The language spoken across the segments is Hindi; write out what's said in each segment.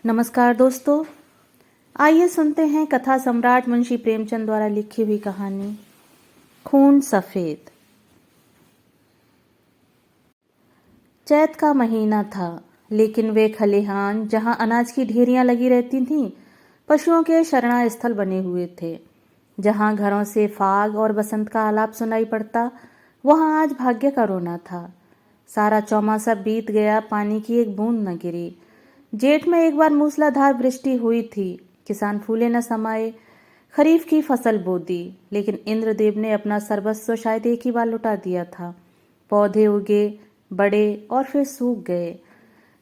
नमस्कार दोस्तों, आइए सुनते हैं कथा सम्राट मुंशी प्रेमचंद द्वारा लिखी हुई कहानी खून सफेद। चैत का महीना था, लेकिन वे खलिहान जहां अनाज की ढेरियां लगी रहती थीं, पशुओं के शरणा स्थल बने हुए थे। जहां घरों से फाग और बसंत का आलाप सुनाई पड़ता, वहां आज भाग्य का रोना था। सारा चौमासा बीत गया, पानी की एक बूंद न गिरी। जेठ में एक बार मूसलाधार वृष्टि हुई थी। किसान फूले न समाये, खरीफ की फसल बो दी, लेकिन इंद्रदेव ने अपना सर्वस्व शायद एक ही बार लुटा दिया था। पौधे उगे, बड़े और फिर सूख गए।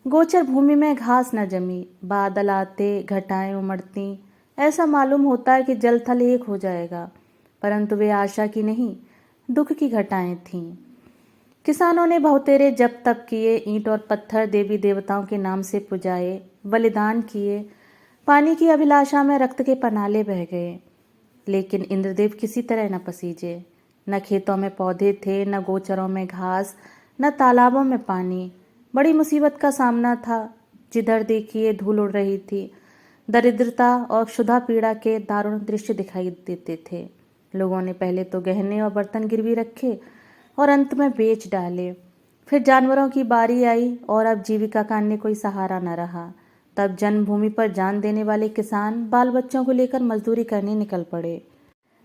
गोचर भूमि में घास न जमी, बादल आते, घटाएं उमड़ती, ऐसा मालूम होता है कि जल थल एक हो जाएगा। परंतु वे आशा की नहीं, दुख की घटाएं थीं। किसानों ने बहुतेरे जप तप किए, ईंट और पत्थर देवी देवताओं के नाम से पुजाए, बलिदान किए, पानी की अभिलाषा में रक्त के पनाले बह गए। लेकिन इंद्रदेव किसी तरह न पसीजे। न खेतों में पौधे थे, न गोचरों में घास, न तालाबों में पानी। बड़ी मुसीबत का सामना था। जिधर देखिए धूल उड़ रही थी। दरिद्रता और क्षुधा पीड़ा के दारुण दृश्य दिखाई देते थे। लोगों ने पहले तो गहने और बर्तन गिरवी रखे और अंत में बेच डाले। फिर जानवरों की बारी आई और अब जीविका का अन्य कोई सहारा न रहा। तब जन्मभूमि पर जान देने वाले किसान बाल बच्चों को लेकर मजदूरी करने निकल पड़े।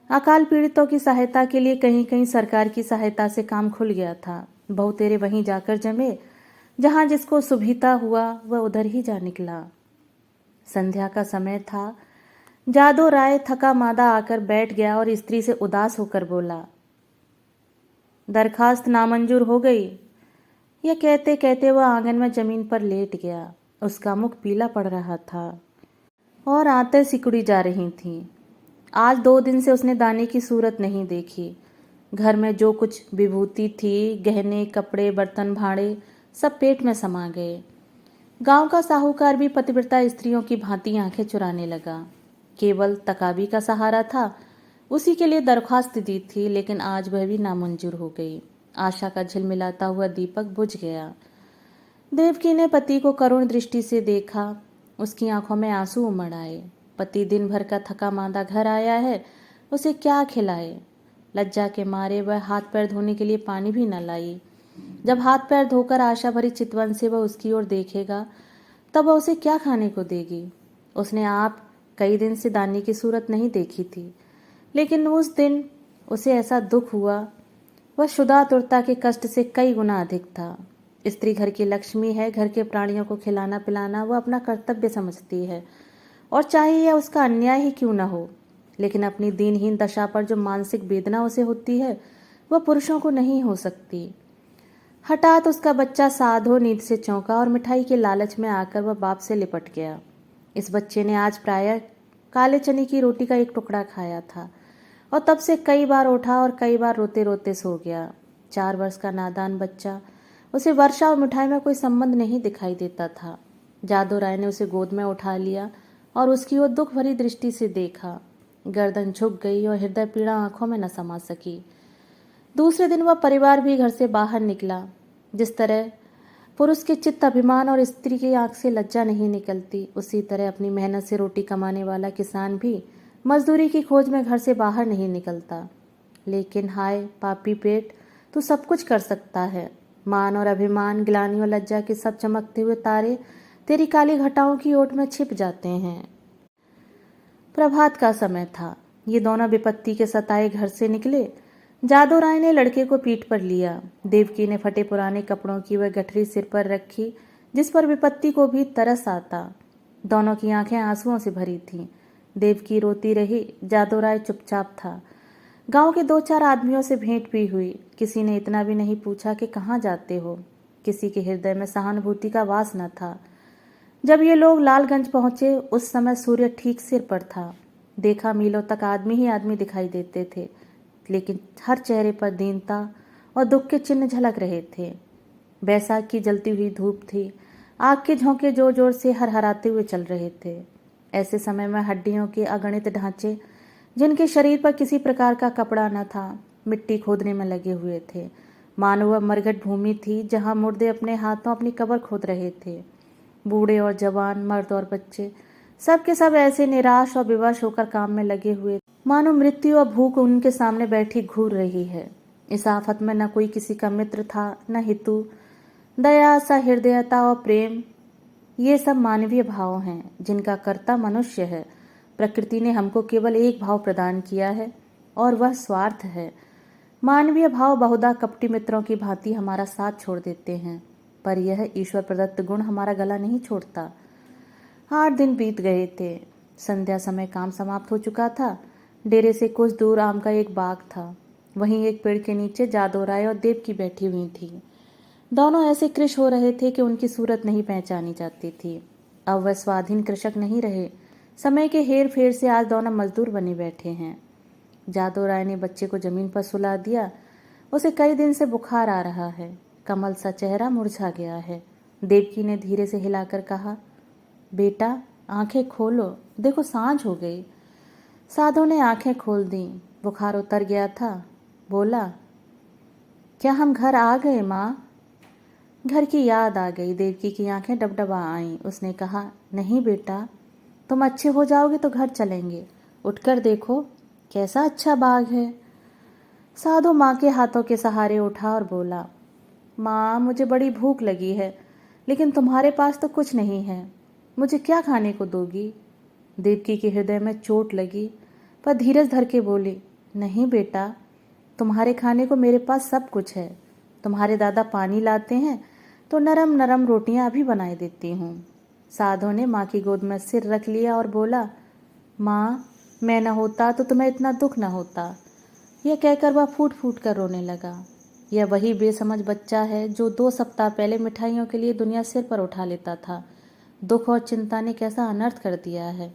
अकाल पीड़ितों की सहायता के लिए कहीं कहीं सरकार की सहायता से काम खुल गया था। बहुतेरे वहीं जाकर जमे, जहां जिसको सुविधा हुआ वह उधर ही जा निकला। संध्या का समय था। जादो राय थका मादा आकर बैठ गया और स्त्री से उदास होकर बोला, दरखास्त नामंजूर हो गई। यह कहते कहते वह आंगन में जमीन पर लेट गया। उसका मुख पीला पड़ रहा था और आंतें सिकुड़ी जा रही थीं। आज 2 दिन से उसने दाने की सूरत नहीं देखी। घर में जो कुछ विभूति थी, गहने, कपड़े, बर्तन, भांडे, सब पेट में समा गए। गांव का साहूकार भी पतिव्रता स्त्रियों की भांति आंखें चुराने लगा। केवल तकाबी का सहारा था, उसी के लिए दरख्वास्त दी थी, लेकिन आज वह भी नामंजूर हो गई। आशा का झिलमिलाता हुआ दीपक बुझ गया। देवकी ने पति को करुण दृष्टि से देखा। उसकी आंखों में आंसू उमड़ आए। पति दिन भर का थका मांदा घर आया है, उसे क्या खिलाए। लज्जा के मारे वह हाथ पैर धोने के लिए पानी भी न लाई। जब हाथ पैर धोकर आशा भरी चितवन से वह उसकी ओर देखेगा, तब वह उसे क्या खाने को देगी। उसने आप कई दिन से दाने की सूरत नहीं देखी थी, लेकिन उस दिन उसे ऐसा दुख हुआ, वह शुदा तुरता के कष्ट से कई गुना अधिक था। स्त्री घर की लक्ष्मी है, घर के प्राणियों को खिलाना पिलाना वह अपना कर्तव्य समझती है, और चाहे यह उसका अन्याय ही क्यों न हो। लेकिन अपनी दीनहीन दशा पर जो मानसिक वेदना उसे होती है, वह पुरुषों को नहीं हो सकती। हठात उसका बच्चा साधो नींद से चौंका और मिठाई के लालच में आकर वह बाप से लिपट गया। इस बच्चे ने आज प्रायः काले चने की रोटी का एक टुकड़ा खाया था और तब से कई बार उठा और कई बार रोते रोते सो गया। 4 वर्ष का नादान बच्चा, उसे वर्षा और मिठाई में कोई संबंध नहीं दिखाई देता था। जादू राय ने उसे गोद में उठा लिया और उसकी ओर दुख भरी दृष्टि से देखा। गर्दन झुक गई और हृदय पीड़ा आंखों में न समा सकी। दूसरे दिन वह परिवार भी घर से बाहर निकला। जिस तरह पुरुष के चित्त अभिमान और स्त्री की आंख से लज्जा नहीं निकलती, उसी तरह अपनी मेहनत से रोटी कमाने वाला किसान भी मजदूरी की खोज में घर से बाहर नहीं निकलता। लेकिन हाय पापी पेट, तू सब कुछ कर सकता है। मान और अभिमान, ग्लानि और लज्जा के सब चमकते हुए तारे तेरी काली घटाओं की ओट में छिप जाते हैं। प्रभात का समय था। ये दोनों विपत्ति के सताए घर से निकले। जादू राय ने लड़के को पीठ पर लिया। देवकी ने फटे पुराने कपड़ों की वह गठरी सिर पर रखी, जिस पर विपत्ति को भी तरस आता। दोनों की आंखें आंसुओं से भरी थीं। देवकी रोती रही, जादू राय चुपचाप था। गांव के 2-4 आदमियों से भेंट भी हुई। किसी ने इतना भी नहीं पूछा कि कहाँ जाते हो। किसी के हृदय में सहानुभूति का वास न था। जब ये लोग लालगंज पहुंचे, उस समय सूर्य ठीक सिर पर था। देखा मीलों तक आदमी ही आदमी दिखाई देते थे, लेकिन हर चेहरे पर दीनता और दुख के चिन्ह झलक रहे थे। बैसाख की जलती हुई धूप थी। आग के झोंके जोर जोर से हरहराते हुए चल रहे थे। ऐसे समय में हड्डियों के अगणित ढांचे, जिनके शरीर पर किसी प्रकार का कपड़ा न था, मिट्टी खोदने में लगे हुए थे। मानो वह मरघट भूमि थी, जहां मुर्दे अपने हाथों अपनी कब्र खोद रहे थे। बूढ़े और जवान, मर्द और बच्चे, सब के सब ऐसे निराश और विवश होकर काम में लगे हुए, मानो मृत्यु और भूख उनके सामने बैठी घूर रही है। इस आफत में न कोई किसी का मित्र था, न हितु। दया, सहृदयता और प्रेम, ये सब मानवीय भाव हैं जिनका कर्ता मनुष्य है। प्रकृति ने हमको केवल एक भाव प्रदान किया है और वह स्वार्थ है। मानवीय भाव बहुधा कपटी मित्रों की भांति हमारा साथ छोड़ देते हैं, पर यह ईश्वर प्रदत्त गुण हमारा गला नहीं छोड़ता। 8 दिन बीत गए थे। संध्या समय काम समाप्त हो चुका था। डेरे से कुछ दूर आम का एक बाग था। वहीं एक पेड़ के नीचे जादू राय और देवकी बैठी हुई थी। दोनों ऐसे कृश हो रहे थे कि उनकी सूरत नहीं पहचानी जाती थी। अब वह स्वाधीन कृषक नहीं रहे। समय के हेर फेर से आज दोनों मजदूर बने बैठे हैं। जादू राय ने बच्चे को जमीन पर सुला दिया। उसे कई दिन से बुखार आ रहा है। कमल सा चेहरा मुरझा गया है। देवकी ने धीरे से हिलाकर कहा, बेटा आंखें खोलो, देखो सांझ हो गई। साधु ने आंखें खोल दी। बुखार उतर गया था। बोला, क्या हम घर आ गए माँ? घर की याद आ गई। देवकी की आंखें डबडबा आईं। उसने कहा, नहीं बेटा, तुम अच्छे हो जाओगे तो घर चलेंगे। उठकर देखो कैसा अच्छा बाग है। साधु माँ के हाथों के सहारे उठा और बोला, माँ मुझे बड़ी भूख लगी है, लेकिन तुम्हारे पास तो कुछ नहीं है। मुझे क्या खाने को दोगी? देवकी के हृदय में चोट लगी, पर धीरज धर के बोली, नहीं बेटा, तुम्हारे खाने को मेरे पास सब कुछ है। तुम्हारे दादा पानी लाते हैं तो नरम नरम रोटियां अभी बनाई देती हूँ। साधु ने माँ की गोद में सिर रख लिया और बोला, माँ मैं न होता तो तुम्हें इतना दुख न होता। यह कहकर वह फूट फूट कर रोने लगा। यह वही बेसमझ बच्चा है जो 2 सप्ताह पहले मिठाइयों के लिए दुनिया सिर पर उठा लेता था। दुख और चिंता ने कैसा अनर्थ कर दिया है।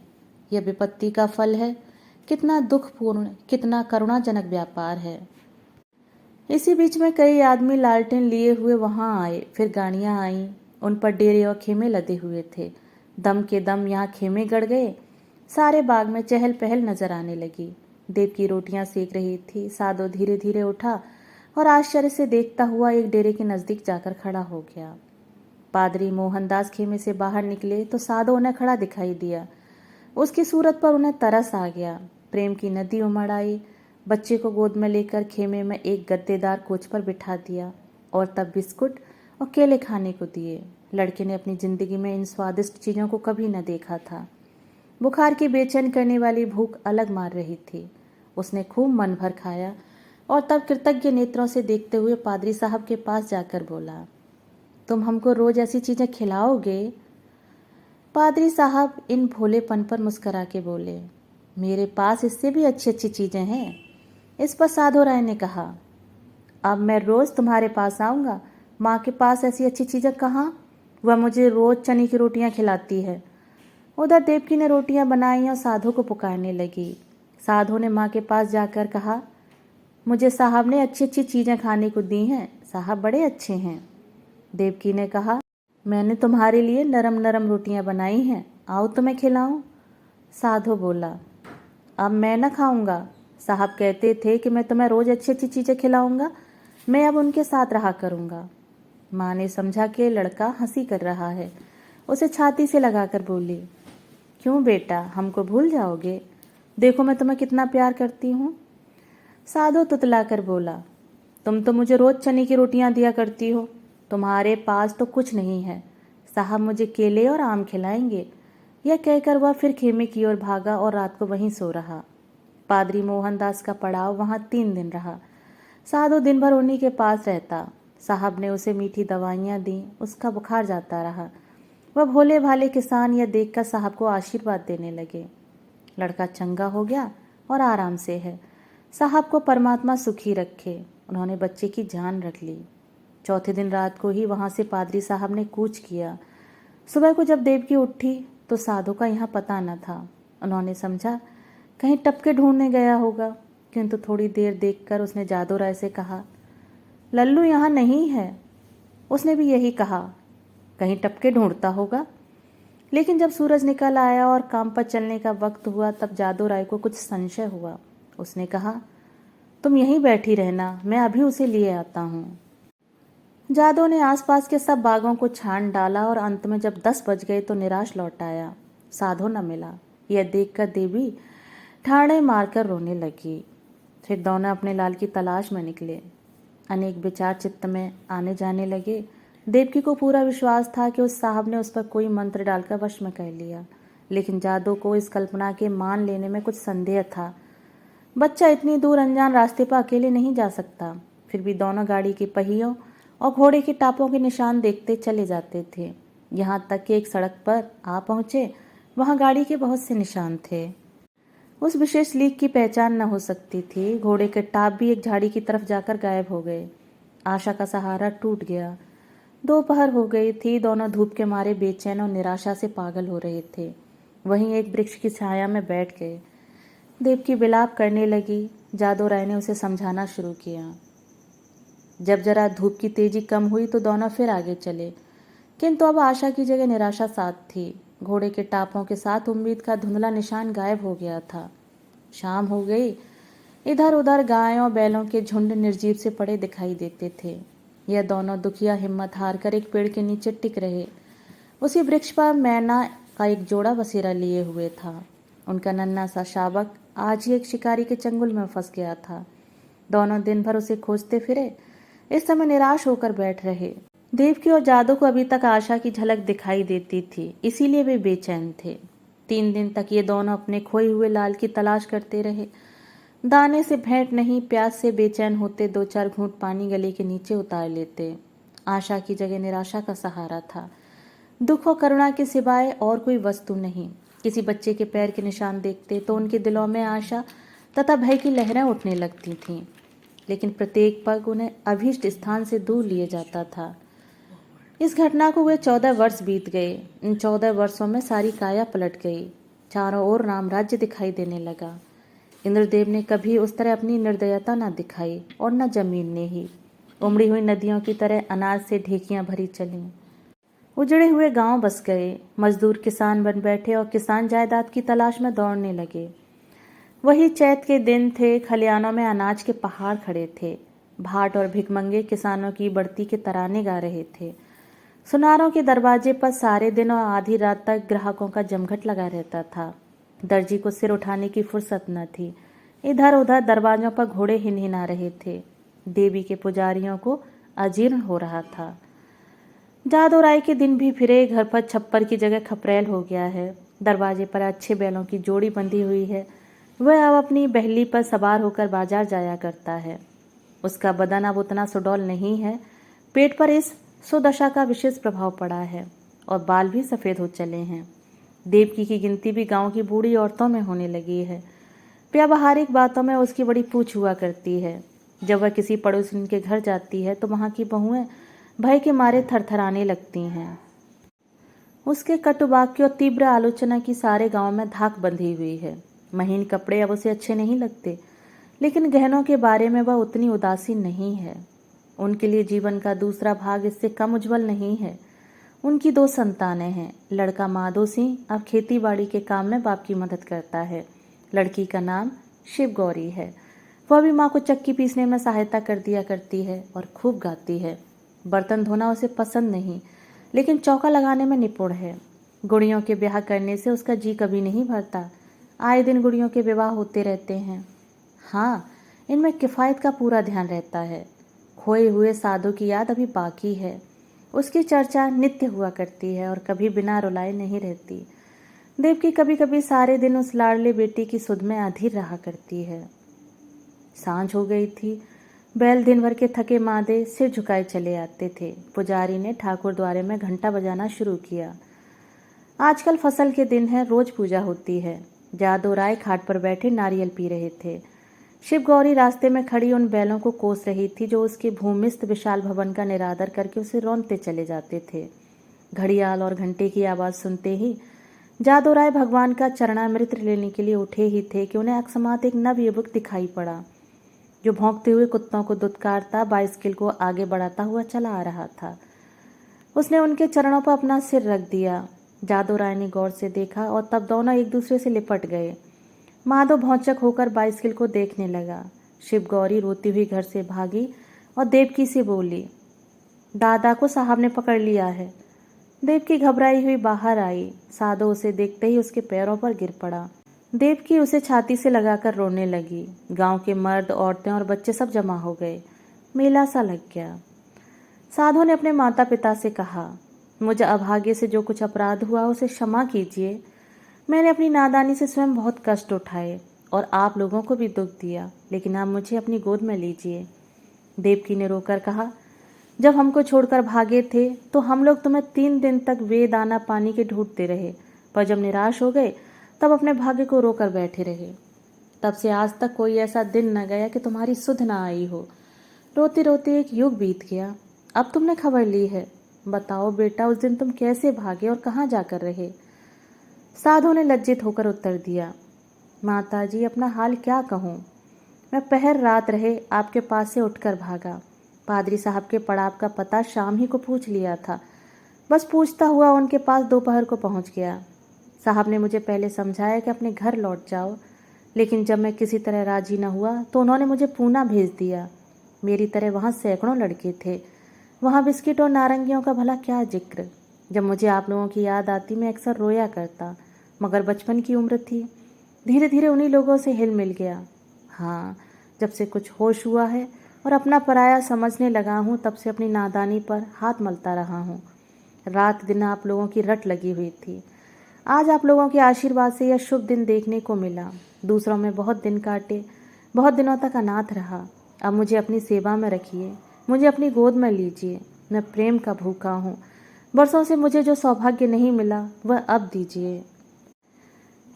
यह विपत्ति का फल है। कितना दुखपूर्ण, कितना करुणाजनक व्यापार है। इसी बीच में कई आदमी लालटेन लिए हुए वहां आए। फिर गाड़ियां आईं। उन पर डेरे और खेमे लदे हुए थे। दम के दम यहाँ खेमे गड़ गए। सारे बाग में चहल पहल नजर आने लगी। देव की रोटियां सेक रही थी। साधु धीरे धीरे उठा और आश्चर्य से देखता हुआ एक डेरे के नजदीक जाकर खड़ा हो गया। पादरी मोहनदास खेमे से बाहर निकले तो साधु उन्हें खड़ा दिखाई दिया। उसकी सूरत पर उन्हें तरस आ गया। प्रेम की नदी उमड़ आई। बच्चे को गोद में लेकर खेमे में एक गद्देदार कोच पर बिठा दिया और तब बिस्कुट और केले खाने को दिए। लड़के ने अपनी जिंदगी में इन स्वादिष्ट चीज़ों को कभी न देखा था। बुखार की बेचैन करने वाली भूख अलग मार रही थी। उसने खूब मन भर खाया और तब कृतज्ञ नेत्रों से देखते हुए पादरी साहब के पास जाकर बोला, तुम हमको रोज ऐसी चीज़ें खिलाओगे? पादरी साहब इन भोलेपन पर मुस्करा के बोले, मेरे पास इससे भी अच्छी अच्छी चीज़ें हैं। इस पर साधु राय ने कहा, अब मैं रोज़ तुम्हारे पास आऊँगा। माँ के पास ऐसी अच्छी चीज़ें कहाँ? वह मुझे रोज़ चने की रोटियाँ खिलाती है। उधर देवकी ने रोटियाँ बनाई और साधु को पुकारने लगी। साधु ने माँ के पास जाकर कहा, मुझे साहब ने अच्छी अच्छी चीज़ें खाने को दी हैं। साहब बड़े अच्छे हैं। देवकी ने कहा, मैंने तुम्हारे लिए नरम नरम रोटियाँ बनाई हैं, आओ तुम्हें खिलाऊं। साधु बोला, अब मैं न खाऊंगा। साहब कहते थे कि मैं तुम्हें रोज अच्छी अच्छी चीज़ें खिलाऊंगा। मैं अब उनके साथ रहा करूंगा। माँ ने समझा कि लड़का हंसी कर रहा है। उसे छाती से लगाकर बोली, क्यों बेटा, हमको भूल जाओगे? देखो मैं तुम्हें कितना प्यार करती हूँ। साधु तुतला कर बोला, तुम तो मुझे रोज चने की रोटियां दिया करती हो। तुम्हारे पास तो कुछ नहीं है। साहब मुझे केले और आम खिलाएंगे। यह कहकर वह फिर खेमे की ओर भागा और रात को वहीं सो रहा। पादरी मोहनदास का पड़ाव वहां 3 दिन रहा। साधु दिन भर उन्हीं के पास रहता। साहब ने उसे मीठी दवाइयां दी। उसका बुखार जाता रहा। वह भोले भाले किसान यह देखकर साहब को आशीर्वाद देने लगे। लड़का चंगा हो गया और आराम से है। साहब को परमात्मा सुखी रखे। उन्होंने बच्चे की जान रख ली। चौथे दिन रात को ही वहां से पादरी साहब ने कूच किया। सुबह को जब देवकी उठी तो साधु का यहाँ पता न था। उन्होंने समझा कहीं टपके ढूंढने गया होगा, किंतु थोड़ी देर देखकर उसने जादू राय से कहा, लल्लू यहाँ नहीं है। उसने भी यही कहा, कहीं टपके ढूंढता होगा। लेकिन जब सूरज निकल आया और काम पर चलने का वक्त हुआ तब जादू राय को कुछ संशय हुआ। उसने कहा, तुम यहीं बैठी रहना, मैं अभी उसे लिए आता हूँ। जादू ने आसपास के सब बागों को छान डाला और अंत में जब 10 बज गए तो निराश लौट आया। साधु न मिला। यह देखकर देवी ठाणे मारकर रोने लगी। फिर दोनों अपने लाल की तलाश में निकले। अनेक विचार चित्त में आने जाने लगे। देवकी को पूरा विश्वास था कि उस साहब ने उस पर कोई मंत्र डालकर वश में कर लिया, लेकिन जादू को इस कल्पना के मान लेने में कुछ संदेह था। बच्चा इतनी दूर अनजान रास्ते पर अकेले नहीं जा सकता। फिर भी दोनों गाड़ी के पहियों और घोड़े के टापों के निशान देखते चले जाते थे। यहाँ तक कि एक सड़क पर आ पहुंचे, वहां गाड़ी के बहुत से निशान थे। उस विशेष लीक की पहचान न हो सकती थी। घोड़े के टाप भी एक झाड़ी की तरफ जाकर गायब हो गए। आशा का सहारा टूट गया। दोपहर हो गई थी। दोनों धूप के मारे बेचैन और निराशा से पागल हो रहे थे। वहीं एक वृक्ष की छाया में बैठ गए। देवकी विलाप करने लगी। जादू राय ने उसे समझाना शुरू किया। जब जरा धूप की तेजी कम हुई तो दोनों फिर आगे चले, किंतु अब आशा की जगह निराशा साथ थी। घोड़े के टापों के साथ उम्मीद का धुंधला निशान गायब हो गया था। शाम हो गई। इधर उधर गायों बैलों के झुंड निर्जीव से पड़े दिखाई देते थे। यह दोनों दुखिया हिम्मत हारकर एक पेड़ के नीचे टिक रहे। उसी वृक्ष पर मैना का एक जोड़ा बसेरा लिए हुए था। उनका नन्हा सा शावक आज ही एक शिकारी के चंगुल में फंस गया था। दोनों दिन भर उसे खोजते फिरे। इस समय निराश होकर बैठ रहे। देवकी और जादू को अभी तक आशा की झलक दिखाई देती थी, इसीलिए वे बेचैन थे। 3 दिन तक ये दोनों अपने खोए हुए लाल की तलाश करते रहे। दाने से भेंट नहीं, प्यास से बेचैन होते 2-4 घूंट पानी गले के नीचे उतार लेते। आशा की जगह निराशा का सहारा था। दुख और करुणा के सिवाय और कोई वस्तु नहीं। किसी बच्चे के पैर के निशान देखते तो उनके दिलों में आशा तथा भय की लहरें उठने लगती थीं, लेकिन प्रत्येक पग उन्हें अभीष्ट स्थान से दूर लिए जाता था। इस घटना को हुए 14 वर्ष बीत गए। इन 14 वर्षों में सारी काया पलट गई। चारों ओर रामराज्य दिखाई देने लगा। इंद्रदेव ने कभी उस तरह अपनी निर्दयता न दिखाई और न जमीन ने ही। उमड़ी हुई नदियों की तरह अनाज से ढेकियां भरी चलीं। उजड़े हुए गांव बस गए। मजदूर किसान बन बैठे और किसान जायदाद की तलाश में दौड़ने लगे। वही चैत के दिन थे। खलियानों में अनाज के पहाड़ खड़े थे। भाट और भिखमंगे किसानों की बढ़ती के तराने गा रहे थे। सुनारों के दरवाजे पर सारे दिन और आधी रात तक ग्राहकों का जमघट लगा रहता था। दर्जी को सिर उठाने की फुर्सत न थी। इधर उधर दरवाजों पर घोड़े हिनहिना रहे थे। देवी के पुजारियों को अजीर्ण हो रहा था। जादू राय के दिन भी फिरे। घर पर छप्पर की जगह खपरेल हो गया है। दरवाजे पर अच्छे बैलों की जोड़ी बंधी हुई है। वह अब अपनी बहली पर सवार होकर बाजार जाया करता है। उसका बदन अब उतना सुडौल नहीं है। पेट पर इस सुदशा का विशेष प्रभाव पड़ा है और बाल भी सफ़ेद हो चले हैं। देवकी की गिनती भी गांव की बूढ़ी औरतों में होने लगी है। व्यावहारिक बातों में उसकी बड़ी पूछ हुआ करती है। जब वह किसी पड़ोसिन के घर जाती है तो वहाँ की बहुएं भय के मारे थरथराने लगती हैं। उसके कटु वाक्य और तीव्र आलोचना की सारे गांव में धाक बंधी हुई है। महीन कपड़े अब उसे अच्छे नहीं लगते, लेकिन गहनों के बारे में वह उतनी उदासीन नहीं है। उनके लिए जीवन का दूसरा भाग इससे कम उज्जवल नहीं है। उनकी 2 संतानें हैं। लड़का माधो सिंह अब खेती बाड़ी के काम में बाप की मदद करता है। लड़की का नाम शिव गौरी है। वह भी माँ को चक्की पीसने में सहायता कर दिया करती है और खूब गाती है। बर्तन धोना उसे पसंद नहीं, लेकिन चौका लगाने में निपुण है। गुड़ियों के ब्याह करने से उसका जी कभी नहीं भरता। आए दिन गुड़ियों के विवाह होते रहते हैं। हाँ, इनमें किफ़ायत का पूरा ध्यान रहता है। खोए हुए साधु की याद अभी बाकी है। उसकी चर्चा नित्य हुआ करती है और कभी बिना रुलाए नहीं रहती। देवकी कभी कभी सारे दिन उस लाडले बेटी की सुध में अधीर रहा करती है। सांझ हो गई थी। बैल दिन भर के थके मादे सिर झुकाए चले आते थे। पुजारी ने ठाकुर द्वारे में घंटा बजाना शुरू किया। आजकल फसल के दिन है, रोज पूजा होती है। जादू राय खाट पर बैठे नारियल पी रहे थे। शिव गौरी रास्ते में खड़ी उन बैलों को कोस रही थी जो उसके भूमिस्थ विशाल भवन का निरादर करके उसे रौंदते चले जाते थे। घड़ियाल और घंटे की आवाज़ सुनते ही जादू राय भगवान का चरणामृत लेने के लिए उठे ही थे कि उन्हें अकस्मात एक नव युवक दिखाई पड़ा, जो भौंकते हुए कुत्तों को दुत्कारता बाइसिकल को आगे बढ़ाता हुआ चला आ रहा था। उसने उनके चरणों पर अपना सिर रख दिया। जादू राय ने गौर से देखा और तब दोनों एक दूसरे से लिपट गए। माधव भौचक होकर बाइसिकल को देखने लगा। शिव गौरी रोती हुई घर से भागी और देवकी से बोली, दादा को साहब ने पकड़ लिया है। देवकी घबराई हुई बाहर आई। साधो उसे देखते ही उसके पैरों पर गिर पड़ा। देवकी उसे छाती से लगाकर रोने लगी। गांव के मर्द, औरतें और बच्चे सब जमा हो गए। मेला सा लग गया। साधो ने अपने माता पिता से कहा, मुझे अभाग्य से जो कुछ अपराध हुआ उसे क्षमा कीजिए। मैंने अपनी नादानी से स्वयं बहुत कष्ट उठाए और आप लोगों को भी दुख दिया, लेकिन आप मुझे अपनी गोद में लीजिए। देवकी ने रोकर कहा, जब हमको छोड़कर भागे थे तो हम लोग तुम्हें 3 दिन तक वे दाना पानी के ढूंढते रहे, पर जब निराश हो गए तब अपने भाग्य को रोकर बैठे रहे। तब से आज तक कोई ऐसा दिन न गया कि तुम्हारी सुध ना आई हो। रोते रोते एक युग बीत गया। अब तुमने खबर ली है। बताओ बेटा, उस दिन तुम कैसे भागे और कहाँ जाकर रहे? साधु ने लज्जित होकर उत्तर दिया, माताजी, अपना हाल क्या कहूँ। मैं पहर रात रहे आपके पास से उठकर भागा। पादरी साहब के पड़ाव का पता शाम ही को पूछ लिया था। बस पूछता हुआ उनके पास दोपहर को पहुँच गया। साहब ने मुझे पहले समझाया कि अपने घर लौट जाओ, लेकिन जब मैं किसी तरह राजी न हुआ तो उन्होंने मुझे पूना भेज दिया। मेरी तरह वहाँ सैकड़ों लड़के थे। वहाँ बिस्किट और नारंगियों का भला क्या जिक्र। जब मुझे आप लोगों की याद आती मैं अक्सर रोया करता, मगर बचपन की उम्र थी। धीरे धीरे उन्हीं लोगों से हिल मिल गया। हाँ, जब से कुछ होश हुआ है और अपना पराया समझने लगा हूँ, तब से अपनी नादानी पर हाथ मलता रहा हूँ। रात दिन आप लोगों की रट लगी हुई थी। आज आप लोगों के आशीर्वाद से यह शुभ दिन देखने को मिला। दूसरों में बहुत दिन काटे, बहुत दिनों तक अनाथ रहा। अब मुझे अपनी सेवा में रखिए, मुझे अपनी गोद में लीजिए। मैं प्रेम का भूखा हूँ। बरसों से मुझे जो सौभाग्य नहीं मिला वह अब दीजिए।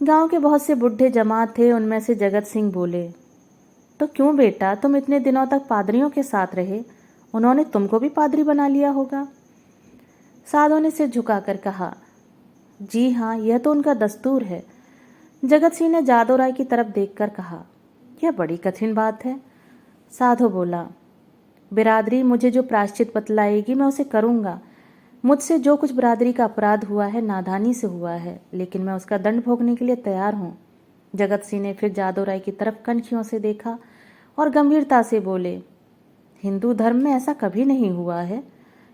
गांव के बहुत से बुढ़े जमा थे। उनमें से जगत सिंह बोले, तो क्यों बेटा, तुम इतने दिनों तक पादरियों के साथ रहे, उन्होंने तुमको भी पादरी बना लिया होगा। साधु ने सिर झुकाकर कहा, जी हाँ, यह तो उनका दस्तूर है। जगत सिंह ने जादू राय की तरफ देखकर कहा, यह बड़ी कठिन बात है। साधु बोला, बिरादरी मुझे जो प्रायश्चित बतलाएगी मैं उसे करूँगा। मुझसे जो कुछ बिरादरी का अपराध हुआ है नादानी से हुआ है, लेकिन मैं उसका दंड भोगने के लिए तैयार हूँ। जगत सिंह ने फिर जादू राय की तरफ कनखियों से देखा और गंभीरता से बोले, हिंदू धर्म में ऐसा कभी नहीं हुआ है।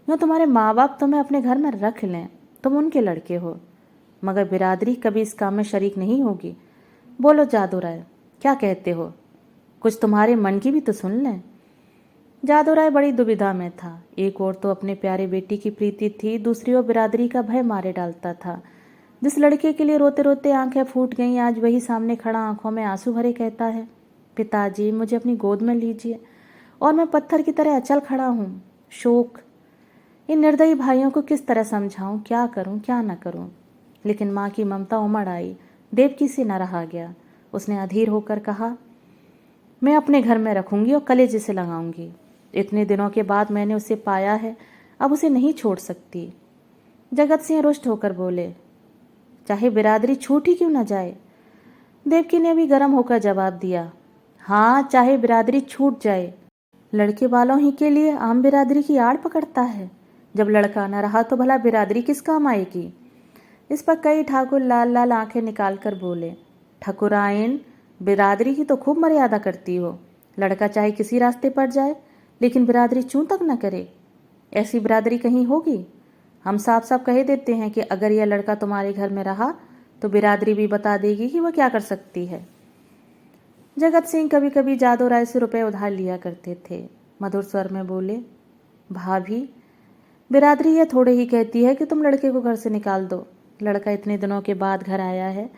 यूँ तुम्हारे माँ बाप तुम्हें अपने घर में रख लें, तुम उनके लड़के हो, मगर बिरादरी कभी इस काम में शरीक नहीं होगी। बोलो जादू राय, क्या कहते हो? कुछ तुम्हारे मन की भी तो सुन लें। जादू राय बड़ी दुविधा में था। एक ओर तो अपने प्यारे बेटी की प्रीति थी, दूसरी ओर बिरादरी का भय मारे डालता था। जिस लड़के के लिए रोते रोते आंखें फूट गईं, आज वही सामने खड़ा आंखों में आंसू भरे कहता है, पिताजी मुझे अपनी गोद में लीजिए, और मैं पत्थर की तरह अचल खड़ा हूँ। शोक। इन निर्दयी भाइयों को किस तरह समझाऊं, क्या करूं क्या न करूं। लेकिन माँ की ममता उमड़ आई। देवकी से न रहा गया। उसने अधीर होकर कहा, मैं अपने घर में रखूंगी और कलेजे से लगाऊंगी। इतने दिनों के बाद मैंने उसे पाया है, अब उसे नहीं छोड़ सकती। जगत सिंह रुष्ट होकर बोले, चाहे बिरादरी छूट ही क्यों न जाए। देवकी ने भी गर्म होकर जवाब दिया, हाँ, चाहे बिरादरी छूट जाए। लड़के वालों ही के लिए आम बिरादरी की आड़ पकड़ता है। जब लड़का न रहा तो भला बिरादरी किस काम आएगी। इस पर कई ठाकुर लाल लाल आंखें निकाल कर बोले, ठकुराइन, बिरादरी की तो खूब मर्यादा करती हो। लड़का चाहे किसी रास्ते पर जाए, लेकिन बिरादरी चूं तक न करे। ऐसी बिरादरी कहीं होगी? हम साफ साफ कह देते हैं कि अगर यह लड़का तुम्हारे घर में रहा तो बिरादरी भी बता देगी कि वह क्या कर सकती है। जगत सिंह कभी कभी जादू राय से रुपए उधार लिया करते थे। मधुर स्वर में बोले, भाभी, बिरादरी यह थोड़े ही कहती है कि तुम लड़के को घर से निकाल दो। लड़का इतने दिनों के बाद घर आया है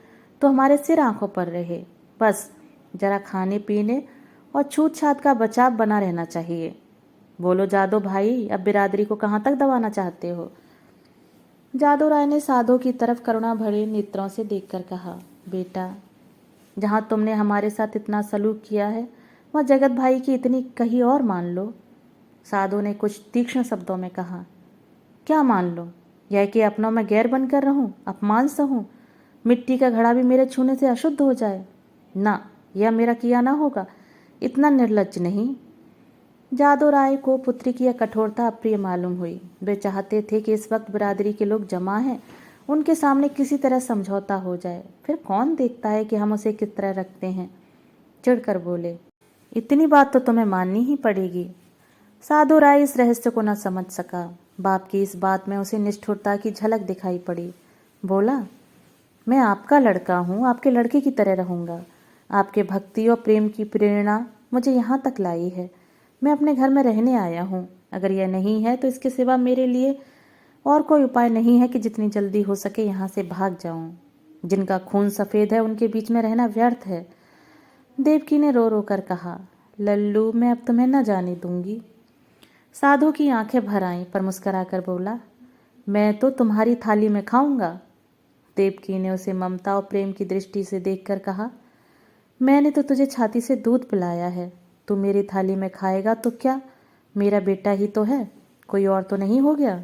तो हमारे सिर आंखों पर रहे। बस जरा खाने पीने और छूत छात का बचाव बना रहना चाहिए। बोलो जादू भाई, अब बिरादरी को कहाँ तक दबाना चाहते हो। जादू राय ने साधु की तरफ करुणा भरे नेत्रों से देखकर कहा, बेटा, जहाँ तुमने हमारे साथ इतना सलूक किया है वह जगत भाई की इतनी कही और मान लो। साधु ने कुछ तीक्ष्ण शब्दों में कहा, क्या मान लो? यह कि अपनों में गैर बनकर रहूं, अपमान सहूं, मिट्टी का घड़ा भी मेरे छूने से अशुद्ध हो जाए? ना, यह मेरा किया ना होगा। इतना निर्लज्ज नहीं। जादू राय को पुत्री की यह कठोरता अप्रिय मालूम हुई। वे चाहते थे कि इस वक्त बिरादरी के लोग जमा हैं, उनके सामने किसी तरह समझौता हो जाए। फिर कौन देखता है कि हम उसे किस तरह रखते हैं। चिढ़कर बोले, इतनी बात तो तुम्हें माननी ही पड़ेगी। साधु राय इस रहस्य को न समझ सका। बाप की इस बात में उसे निष्ठुरता की झलक दिखाई पड़ी। बोला, मैं आपका लड़का हूँ, आपके लड़के की तरह रहूँगा। आपके भक्ति और प्रेम की प्रेरणा मुझे यहाँ तक लाई है। मैं अपने घर में रहने आया हूँ। अगर यह नहीं है तो इसके सिवा मेरे लिए और कोई उपाय नहीं है कि जितनी जल्दी हो सके यहाँ से भाग जाऊँ। जिनका खून सफ़ेद है उनके बीच में रहना व्यर्थ है। देवकी ने रो रो कर कहा, लल्लू, मैं अब तुम्हें न जाने दूंगी। साधु की आंखें भर आईं पर मुस्कुराकर बोला, मैं तो तुम्हारी थाली में खाऊंगा। देवकी ने उसे ममता और प्रेम की दृष्टि से देखकर कहा, मैंने तो तुझे छाती से दूध पिलाया है। तू मेरी थाली में खाएगा तो क्या, मेरा बेटा ही तो है, कोई और तो नहीं हो गया।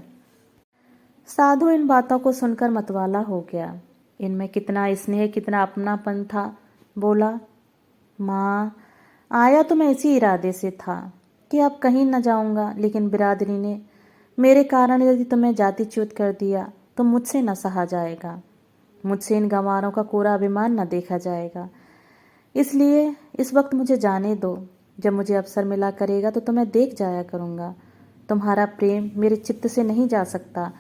साधु इन बातों को सुनकर मतवाला हो गया। इनमें कितना स्नेह, कितना अपनापन था। बोला, माँ, आया तो मैं इसी इरादे से था कि अब कहीं न जाऊंगा, लेकिन बिरादरी ने मेरे कारण यदि तुम्हें जातिच्युत कर दिया तो मुझसे न सहा जाएगा। मुझसे इन गंवारों का कोरा अभिमान न देखा जाएगा। इसलिए इस वक्त मुझे जाने दो। जब मुझे अवसर मिला करेगा तो तुम्हें देख जाया करूँगा। तुम्हारा प्रेम मेरे चित्त से नहीं जा सकता,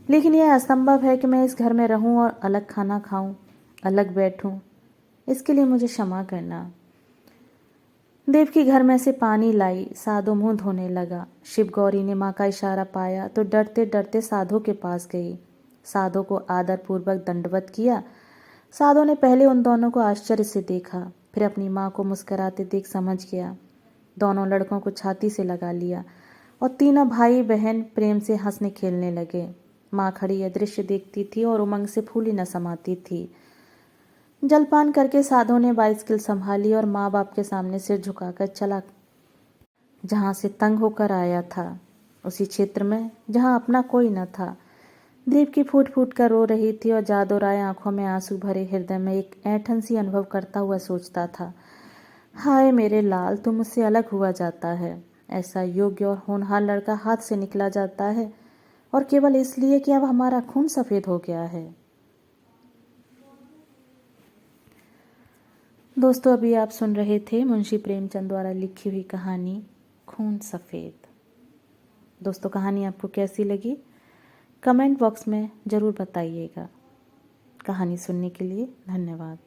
लेकिन यह असंभव है कि मैं इस घर में रहूं और अलग खाना खाऊं, अलग बैठूं। इसके लिए मुझे क्षमा करना। देवकी घर में से पानी लाई। साधु मुंह धोने लगा। शिव गौरी ने माँ का इशारा पाया तो डरते डरते साधु के पास गई। साधु को आदरपूर्वक दंडवत किया। साधु ने पहले उन दोनों को आश्चर्य से देखा, फिर अपनी माँ को मुस्कुराते देख समझ गया। दोनों लड़कों को छाती से लगा लिया और तीनों भाई बहन प्रेम से हंसने खेलने लगे। माँ खड़ी यह दृश्य देखती थी और उमंग से फूली न समाती थी। जलपान करके साधु ने बाइसिकल संभाली और माँ बाप के सामने सिर झुकाकर चला, जहाँ से तंग होकर आया था, उसी क्षेत्र में जहाँ अपना कोई न था। देवकी फूट फूट कर रो रही थी और जादू राय आंखों में आंसू भरे हृदय में एक ऐंठन सी अनुभव करता हुआ सोचता था, हाय मेरे लाल, तू मुझसे अलग हुआ जाता है। ऐसा योग्य और होनहार लड़का हाथ से निकला जाता है, और केवल इसलिए कि अब हमारा खून सफ़ेद हो गया है। दोस्तों, अभी आप सुन रहे थे मुंशी प्रेमचंद द्वारा लिखी हुई कहानी खून सफ़ेद। दोस्तों, कहानी आपको कैसी लगी कमेंट बॉक्स में ज़रूर बताइएगा। कहानी सुनने के लिए धन्यवाद।